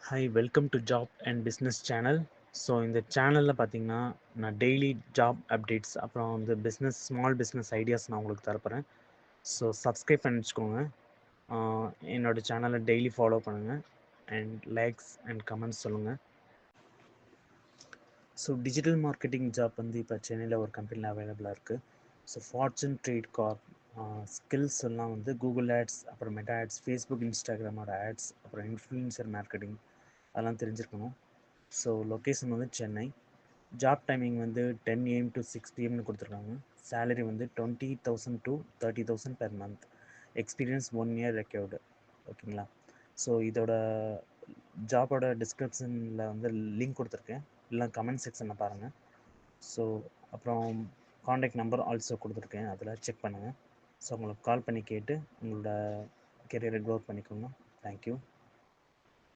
Hi welcome to job and business channel. So இந்த சேனலில் பார்த்தீங்கன்னா நான் டெய்லி ஜாப் அப்டேட்ஸ் அப்புறம் வந்து ஸ்மால் பிஸ்னஸ் ஐடியாஸ் நான் உங்களுக்கு தரப்போகிறேன். ஸோ சப்ஸ்கிரைப் பண்ணி வச்சுக்கோங்க. என்னோடய சேனலை டெய்லி ஃபாலோ பண்ணுங்கள் அண்ட் லைக்ஸ் அண்ட் கமெண்ட்ஸ் சொல்லுங்கள். ஸோ டிஜிட்டல் மார்க்கெட்டிங் ஜாப் வந்து இப்போ சென்னையில் ஒரு கம்பெனியில் அவைலபிளாக இருக்குது. So fortune trade corp skills எல்லாம் வந்து கூகுள் ஆட்ஸ், அப்புறம் மெட்டா ஆட்ஸ், ஃபேஸ்புக் இன்ஸ்டாகிராமோட ஆட்ஸ், அப்புறம் இன்ஃப்ளூயன்சர் மார்க்கெட்டிங் அதெல்லாம் தெரிஞ்சிருக்கணும். ஸோ லொக்கேஷன் வந்து சென்னை. ஜாப் டைமிங் வந்து 10 AM to 6 PMனு கொடுத்துருக்காங்க. சேலரி வந்து 20,000 to 30,000 per month. Experience 1 year required. ஓகேங்களா? ஸோ இதோட ஜாபோட டிஸ்கிரிப்ஷனில் வந்து லிங்க் கொடுத்துருக்கேன், இல்லை கமெண்ட் செக்ஷனில் பாருங்கள். ஸோ அப்புறம் காண்டாக்ட் நம்பர் ஆல்சோ கொடுத்துருக்கேன், அதில் செக் பண்ணுங்கள். ஸோ உங்களுக்கு கால் பண்ணி கேட்டு உங்களோட கெரியரை க்ரோத் பண்ணிக்கோங்க. தேங்க்யூ.